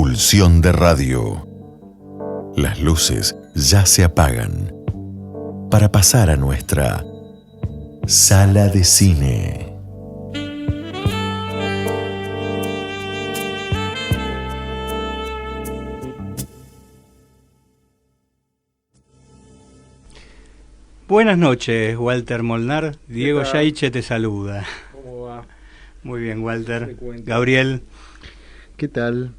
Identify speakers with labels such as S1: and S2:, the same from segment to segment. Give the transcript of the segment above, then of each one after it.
S1: Pulsión de radio. Las luces ya se apagan para pasar a nuestra sala de cine.
S2: Buenas noches, Walter Molnar. Diego Yaiche te saluda.
S3: ¿Cómo va?
S2: Muy bien, Walter. Gabriel.
S4: ¿Qué tal?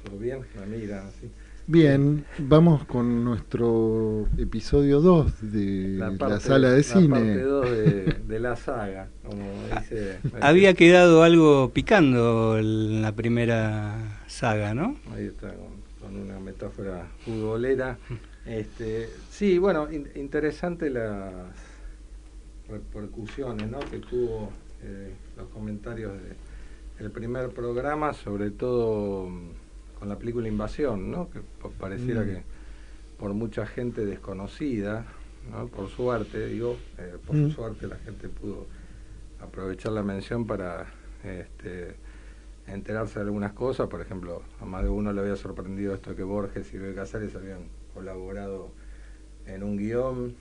S3: ¿Todo bien? Mira, sí.
S4: Bien, vamos con nuestro episodio 2 de la sala de cine.
S3: La parte 2 de la saga, como dice.
S2: Había quedado algo picando en la primera saga, ¿no?
S3: Ahí está, con una metáfora futbolera. Sí, bueno, interesante las repercusiones, ¿no?, que tuvo los comentarios del primer programa, sobre todo con la película Invasión, ¿no?, que pareciera que por mucha gente desconocida, ¿no?, por suerte, digo, por suerte la gente pudo aprovechar la mención para enterarse de algunas cosas. Por ejemplo, a más de uno le había sorprendido esto que Borges y Bebe Casares habían colaborado en un guión,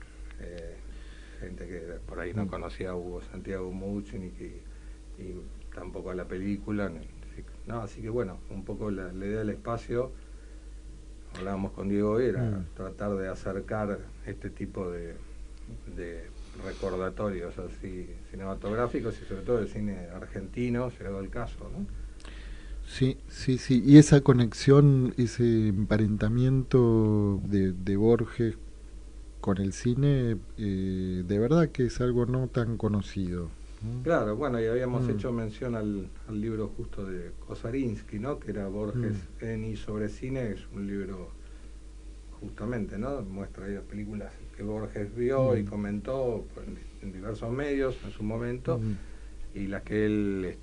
S3: gente que por ahí no conocía a Hugo Santiago Mucho y tampoco a la película, no, así que bueno, un poco la idea del espacio, hablábamos con Diego hoy, era tratar de acercar este tipo de recordatorios así cinematográficos y sobre todo del cine argentino, llegado el caso, ¿no?
S4: Sí, y esa conexión, ese emparentamiento de Borges con el cine, de verdad que es algo no tan conocido.
S3: Claro, bueno, y habíamos hecho mención al libro justo de Kosarinsky, ¿no?, que era Borges en y sobre cine. Es un libro justamente, ¿no?, muestra ahí las películas que Borges vio y comentó en diversos medios en su momento, y las que él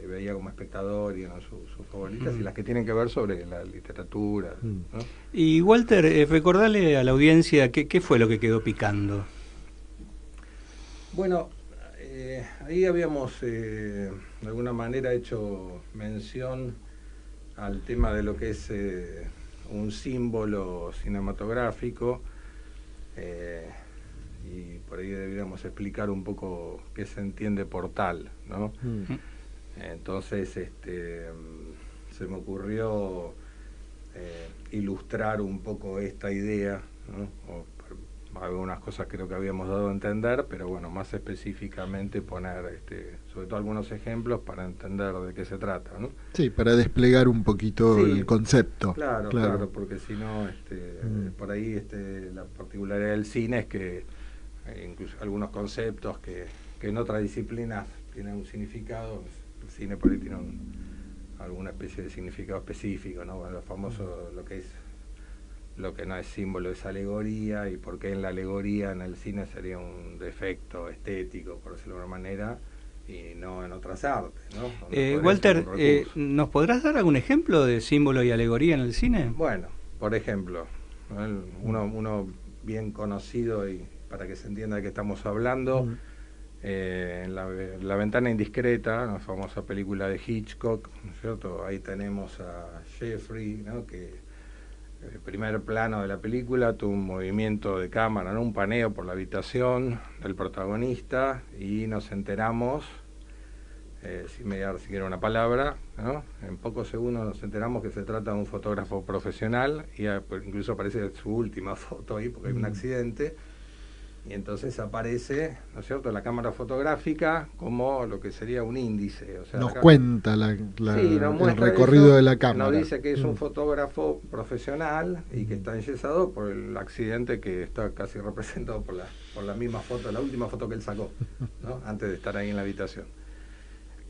S3: veía como espectador y eran sus favoritas, y las que tienen que ver sobre la literatura, ¿no?
S2: Y Walter, recordarle a la audiencia qué fue lo que quedó picando.
S3: Bueno, ahí habíamos de alguna manera hecho mención al tema de lo que es un símbolo cinematográfico, y por ahí deberíamos explicar un poco qué se entiende por tal, ¿no? Entonces se me ocurrió ilustrar un poco esta idea, ¿no? Algunas cosas creo que habíamos dado a entender, pero bueno, más específicamente poner sobre todo algunos ejemplos para entender de qué se trata, ¿no?
S4: Sí, para desplegar un poquito el concepto.
S3: Claro, porque si no, por ahí la particularidad del cine es que incluso algunos conceptos que en otras disciplinas tienen un significado, el cine por ahí tiene alguna especie de significado específico, ¿no? Bueno, lo famoso, lo que no es símbolo es alegoría, y por qué en la alegoría en el cine sería un defecto estético, por decirlo de alguna manera, y no en otras artes, ¿no?
S2: Walter, ¿nos podrás dar algún ejemplo de símbolo y alegoría en el cine?
S3: Bueno, por ejemplo, ¿no?, uno bien conocido, y para que se entienda de qué estamos hablando, en la ventana indiscreta, una famosa película de Hitchcock, ¿no es cierto? Ahí tenemos a Jeffrey, ¿no?, que el primer plano de la película tuvo un movimiento de cámara, ¿no?, un paneo por la habitación del protagonista, y nos enteramos, sin mediar siquiera una palabra, ¿no?, en pocos segundos nos enteramos que se trata de un fotógrafo profesional, y incluso aparece su última foto ahí porque hay un accidente. Y entonces aparece, ¿no es cierto?, la cámara fotográfica como lo que sería un índice. O sea,
S4: nos cuenta el recorrido
S3: eso,
S4: de la cámara.
S3: nos dice que es un fotógrafo profesional y que está enyesado por el accidente, que está casi representado por la misma foto, la última foto que él sacó, ¿no?, antes de estar ahí en la habitación.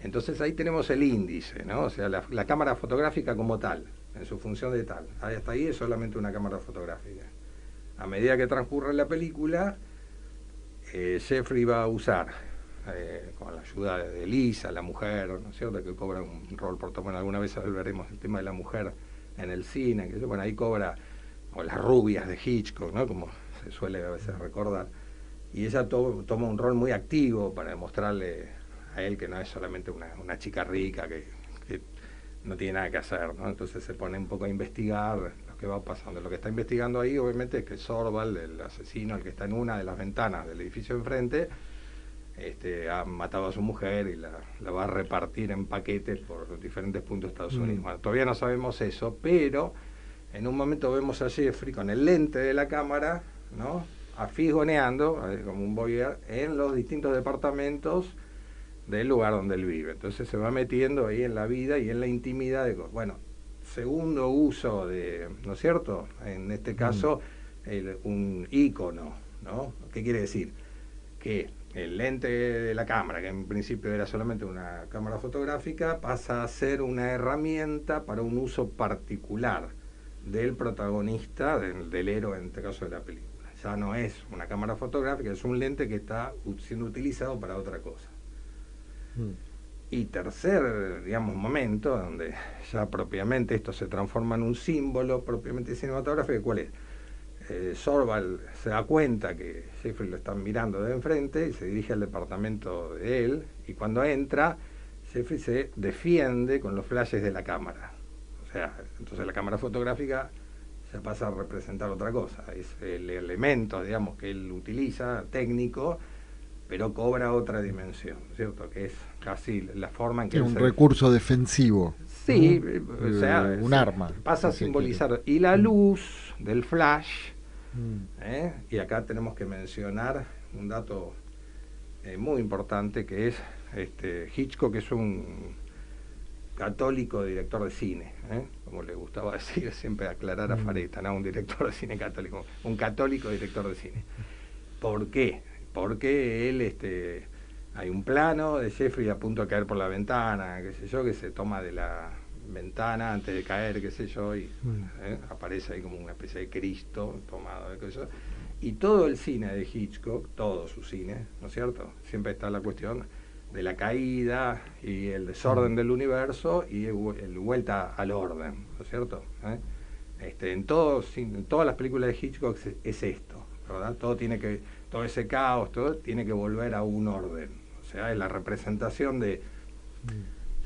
S3: Entonces ahí tenemos el índice, ¿no? O sea, la cámara fotográfica como tal, en su función de tal. Hasta ahí es solamente una cámara fotográfica. A medida que transcurre la película, Jeffrey va a usar, con la ayuda de Lisa, la mujer, ¿no es cierto?, que cobra un rol bueno, alguna vez veremos el tema de la mujer en el cine, que bueno, ahí cobra, o las rubias de Hitchcock, ¿no?, como se suele a veces recordar, y ella toma un rol muy activo para demostrarle a él que no es solamente una chica rica que no tiene nada que hacer, ¿no? Entonces se pone un poco a investigar lo que va pasando. Lo que está investigando ahí, obviamente, es que Sorval, el asesino, el que está en una de las ventanas del edificio enfrente, ha matado a su mujer y la va a repartir en paquetes por diferentes puntos de Estados Unidos. Bueno, todavía no sabemos eso, pero en un momento vemos a Jeffrey con el lente de la cámara, ¿no?, afigoneando, como un voyeur, en los distintos departamentos del lugar donde él vive. Entonces se va metiendo ahí en la vida y en la intimidad de... Bueno, segundo uso de, ¿no es cierto?, en este caso, un ícono, ¿no? ¿Qué quiere decir? Que el lente de la cámara, que en principio era solamente una cámara fotográfica, pasa a ser una herramienta para un uso particular del protagonista, del héroe en este caso de la película. Ya no es una cámara fotográfica, es un lente que está siendo utilizado para otra cosa. Y tercer, digamos, momento, donde ya propiamente esto se transforma en un símbolo propiamente cinematográfico, ¿cuál es? Sorval se da cuenta que Jeffrey lo están mirando de enfrente y se dirige al departamento de él, y cuando entra, Jeffrey se defiende con los flashes de la cámara. O sea, entonces la cámara fotográfica ya pasa a representar otra cosa. Es el elemento, digamos, que él utiliza, técnico, pero cobra otra dimensión, ¿cierto? Que es casi la forma en que...
S4: Es un recurso defensivo.
S3: Sí, o sea,
S4: un arma.
S3: Pasa a simbolizar. Y la luz del flash, y acá tenemos que mencionar un dato muy importante, que es Hitchcock es un católico director de cine, como le gustaba decir, siempre aclarar a Fareta, no un director de cine católico, un católico director de cine. ¿Por qué? Porque él, hay un plano de Jeffrey a punto de caer por la ventana, qué sé yo, que se toma de la ventana antes de caer, qué sé yo, y aparece ahí como una especie de Cristo tomado, qué sé yo. Y todo el cine de Hitchcock, todo su cine, ¿no es cierto?, siempre está la cuestión de la caída y el desorden del universo y el vuelta al orden, ¿no es cierto? En todas las películas de Hitchcock es esto, ¿verdad? Todo ese caos, todo tiene que volver a un orden. O sea, es la representación de,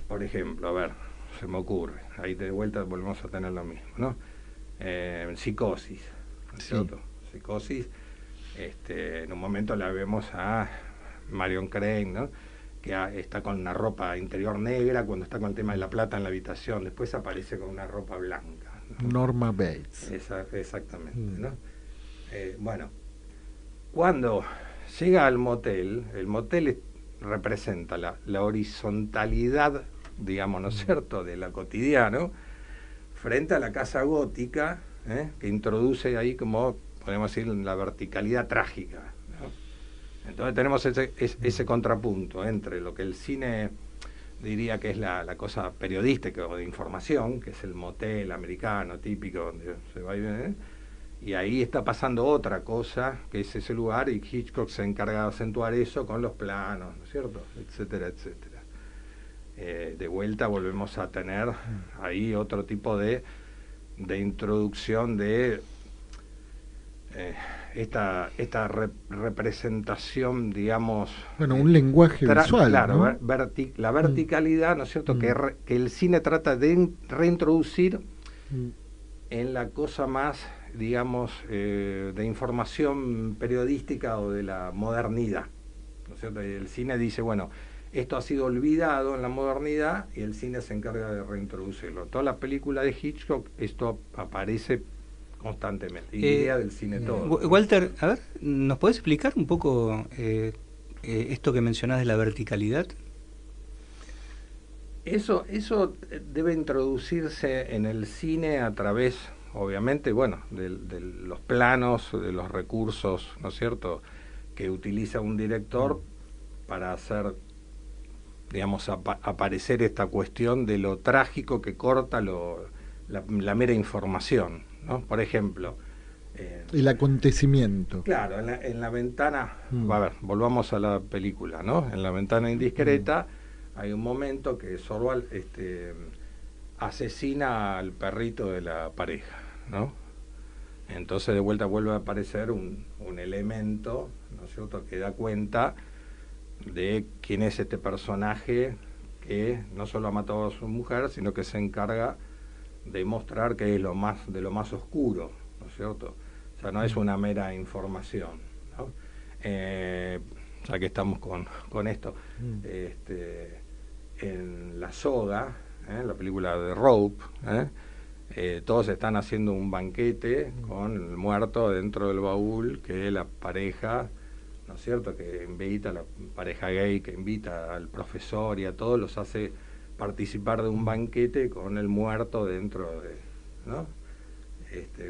S3: por ejemplo, a ver, se me ocurre, ahí de vuelta volvemos a tener lo mismo, ¿no? Psicosis, ¿no es cierto? Psicosis, en un momento la vemos a Marion Crane, ¿no?, que está con una ropa interior negra cuando está con el tema de la plata en la habitación, después aparece con una ropa blanca, ¿no?
S4: Norma Bates.
S3: Exactamente, ¿no? Bueno, cuando llega al motel, el motel representa la horizontalidad, digamos, ¿no es cierto?, de lo cotidiano, frente a la casa gótica, que introduce ahí, como podemos decir, la verticalidad trágica, ¿no? Entonces tenemos ese contrapunto entre lo que el cine diría que es la cosa periodística o de información, que es el motel americano típico donde se va y viene, y ahí está pasando otra cosa, que es ese lugar, y Hitchcock se encarga de acentuar eso con los planos, ¿no es cierto?, etcétera, etcétera. De vuelta volvemos a tener ahí otro tipo de introducción de esta representación, digamos... Bueno,
S4: un lenguaje visual,
S3: claro,
S4: ¿no?
S3: La verticalidad, ¿no es cierto?, que el cine trata de reintroducir en la cosa más, digamos, de información periodística o de la modernidad, ¿no es cierto? Y el cine dice, bueno, esto ha sido olvidado en la modernidad y el cine se encarga de reintroducirlo. Toda la película de Hitchcock esto aparece constantemente, idea del cine todo.
S2: Walter, a ver, ¿nos podés explicar un poco esto que mencionás de la verticalidad?
S3: Eso debe introducirse en el cine a través, obviamente, bueno, de los planos, de los recursos, ¿no es cierto?, que utiliza un director para hacer, digamos, aparecer esta cuestión de lo trágico que corta la mera información, ¿no? Por ejemplo,
S4: el acontecimiento.
S3: Claro, en la ventana, a ver, volvamos a la película, ¿no? En La ventana indiscreta hay un momento que Sorval asesina al perrito de la pareja, ¿no? Entonces de vuelta vuelve a aparecer un elemento, ¿no es cierto?, que da cuenta de quién es este personaje que no solo ha matado a su mujer, sino que se encarga de mostrar que es lo más oscuro, ¿no es cierto? O sea, no es una mera información, ¿no? Ya que estamos con esto, en La Soga, la película de Rope, todos están haciendo un banquete con el muerto dentro del baúl, que la pareja, ¿no es cierto?, que invita a la pareja gay, que invita al profesor y a todos, los hace participar de un banquete con el muerto dentro de, ¿no?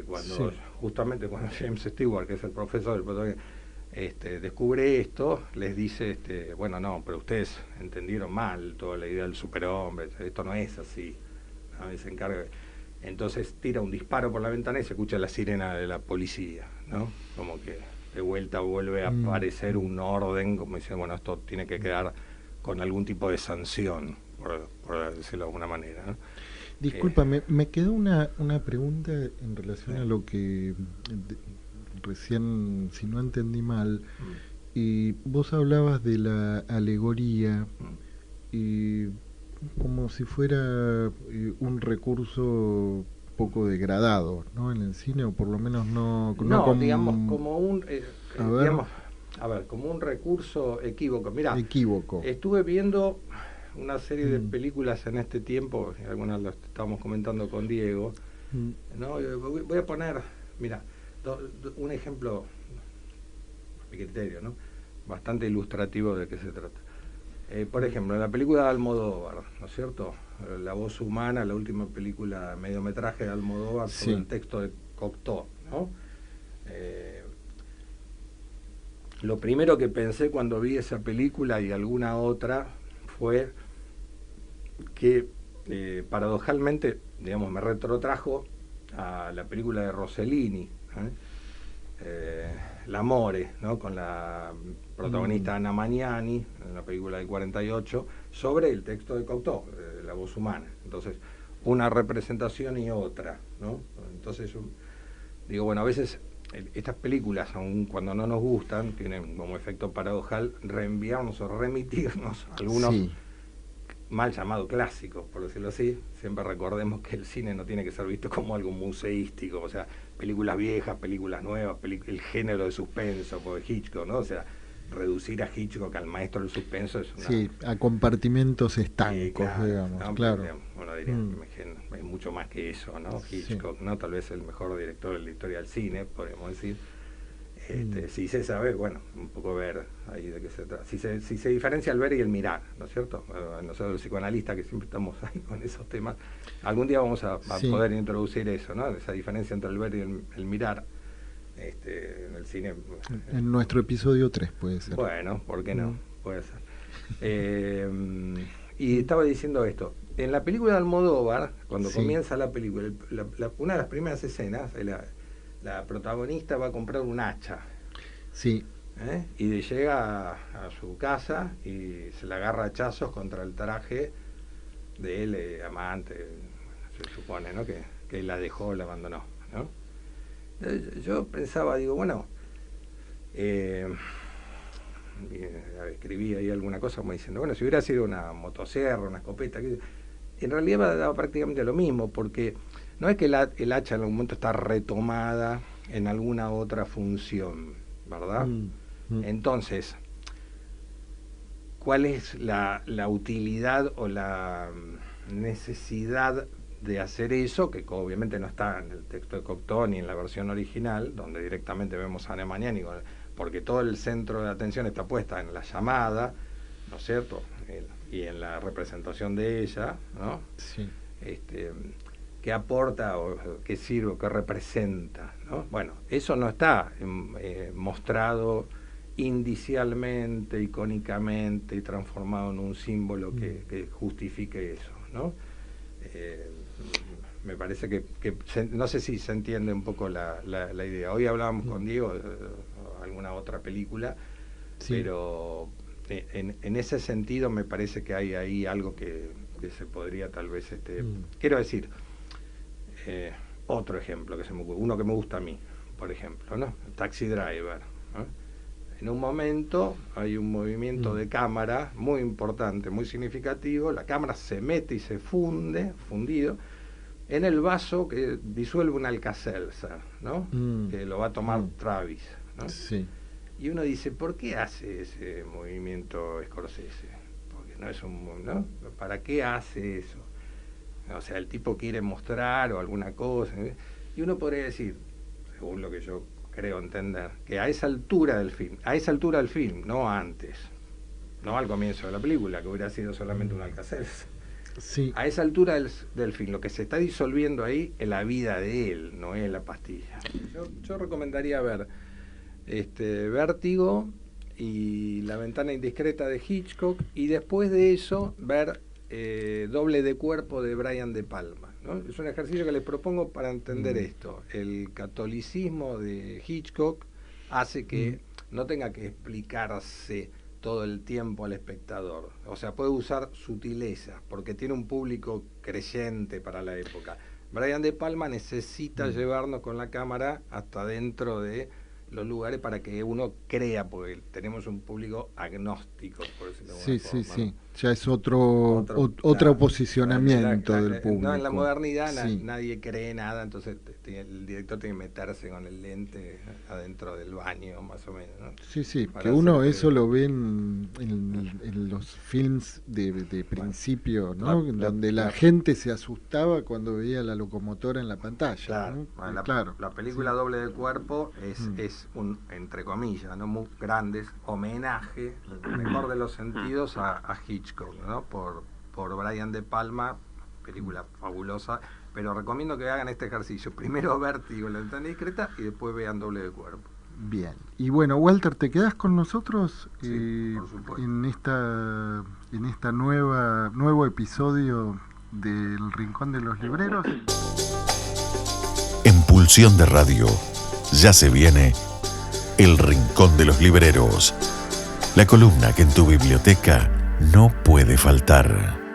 S3: Cuando, justamente cuando James Stewart, que es el profesor, descubre esto, les dice, bueno, no, pero ustedes entendieron mal toda la idea del superhombre, esto no es así, ¿no? Y se encarga, entonces tira un disparo por la ventana y se escucha la sirena de la policía, ¿no? Como que de vuelta vuelve a aparecer un orden, como dice, bueno, esto tiene que quedar con algún tipo de sanción, por decirlo de alguna manera, ¿no?
S4: Disculpa, me quedó una pregunta en relación a lo que recién, si no entendí mal, y vos hablabas de la alegoría y como si fuera un recurso poco degradado, ¿no? En el cine, o por lo menos no como,
S3: digamos, como un como un recurso equívoco. Mirá, estuve viendo una serie de películas en este tiempo, algunas las estábamos comentando con Diego, ¿no? Voy a poner, mira, un ejemplo, a mi criterio, ¿no?, bastante ilustrativo de qué se trata. Por ejemplo, en la película de Almodóvar, ¿no es cierto?, La voz humana, la última película mediometraje de Almodóvar sobre el texto de Cocteau, ¿no? Lo primero que pensé cuando vi esa película y alguna otra fue que paradojalmente, digamos, me retrotrajo a la película de Rossellini, L'Amore, ¿no?, con la protagonista Anna Magnani, en la película del 48, sobre el texto de Cocteau, La voz humana. Entonces, una representación y otra, ¿no? Entonces, digo, bueno, a veces estas películas, aun cuando no nos gustan, tienen como efecto paradojal reenviarnos o remitirnos a algunos mal llamados clásicos, por decirlo así. Siempre recordemos que el cine no tiene que ser visto como algo museístico, o sea, películas viejas, películas nuevas, el género de suspenso, por Hitchcock, ¿no? O sea, reducir a Hitchcock al maestro del suspenso es una...
S4: a compartimentos estancos, digamos,
S3: ¿no?
S4: claro.
S3: Bueno, diría, hay mucho más que eso, ¿no? Hitchcock, ¿no? Tal vez el mejor director de la historia del cine, podríamos decir. Si se sabe, bueno, un poco ver ahí de qué se trata. Si se diferencia el ver y el mirar, ¿no es cierto? Nosotros los psicoanalistas, que siempre estamos ahí con esos temas, algún día vamos a poder introducir eso, ¿no? Esa diferencia entre el ver y el mirar en el cine.
S4: En nuestro episodio 3 puede ser.
S3: Bueno, ¿por qué no? Puede ser. Y estaba diciendo esto. En la película de Almodóvar, cuando comienza la película, una de las primeras escenas, la protagonista va a comprar un hacha.
S4: Sí.
S3: Y llega a su casa y se la agarra a hachazos contra el traje de él, amante, se supone, ¿no?, que él la dejó, la abandonó, ¿no? Yo pensaba, digo, bueno, escribí ahí alguna cosa como diciendo, bueno, si hubiera sido una motosierra, una escopeta, en realidad daba prácticamente lo mismo, porque no es que el hacha en algún momento está retomada en alguna otra función, ¿verdad? Entonces, ¿cuál es la utilidad o la necesidad de hacer eso? Que obviamente no está en el texto de Cocteau ni en la versión original, donde directamente vemos a Anna Magnani, porque todo el centro de atención está puesta en la llamada, ¿no es cierto?, y en la representación de ella, ¿no?
S4: Sí.
S3: ¿Qué aporta o qué sirve o qué representa, ¿no? Bueno, eso no está mostrado indicialmente, icónicamente y transformado en un símbolo que justifique eso, ¿no? Me parece que no sé si se entiende un poco la idea. Hoy hablábamos con Diego de alguna otra película, pero en ese sentido me parece que hay ahí algo que se podría tal vez... Quiero decir, otro ejemplo que se me ocurre, uno que me gusta a mí, por ejemplo, ¿no? Taxi Driver, ¿no? En un momento hay un movimiento de cámara muy importante, muy significativo. La cámara se mete y se fundido, en el vaso que disuelve un Alka-Seltzer, ¿no? Que lo va a tomar Travis, ¿no?
S4: Sí.
S3: Y uno dice, ¿por qué hace ese movimiento Scorsese? Porque no es ¿no? ¿Para qué hace eso? O sea, el tipo quiere mostrar o alguna cosa. Y uno podría decir, según lo que yo creo entender, que a esa altura del film, no antes, no al comienzo de la película, que hubiera sido solamente un Alka-Seltzer.
S4: Sí.
S3: A esa altura del film, lo que se está disolviendo ahí es la vida de él, no es la pastilla. Yo recomendaría ver Vértigo y La ventana indiscreta de Hitchcock, y después de eso ver Doble de cuerpo de Brian De Palma, ¿no? Es un ejercicio que les propongo para entender esto. El catolicismo de Hitchcock hace que no tenga que explicarse todo el tiempo al espectador. O sea, puede usar sutileza, porque tiene un público creyente para la época. Brian De Palma necesita llevarnos con la cámara hasta dentro de los lugares para que uno crea, porque tenemos un público agnóstico, por decirlo de alguna forma,
S4: sí. Ya es otro posicionamiento del público.
S3: No, en la modernidad
S4: sí.
S3: nadie cree nada, entonces el director tiene que meterse con el lente adentro del baño, más o menos, ¿no?
S4: Sí,
S3: Para
S4: que uno
S3: hacer
S4: eso lo ve en los films de principio, ¿no? Donde la gente se asustaba cuando veía la locomotora en la pantalla.
S3: Claro,
S4: ¿no?
S3: bueno, la película Doble de cuerpo es un, entre comillas, ¿no? Muy grandes homenaje, en el mejor de los sentidos, a Hitchcock, ¿no? Por Brian De Palma, película fabulosa, pero recomiendo que hagan este ejercicio. Primero Vértigo, La ventana indiscreta, y después vean Doble de cuerpo.
S4: Bien. Y bueno, Walter, ¿te quedás con nosotros
S3: por supuesto.
S4: en esta nuevo episodio del Rincón de los Libreros?
S1: En Pulsión de Radio ya se viene El Rincón de los Libreros, la columna que en tu biblioteca no puede faltar.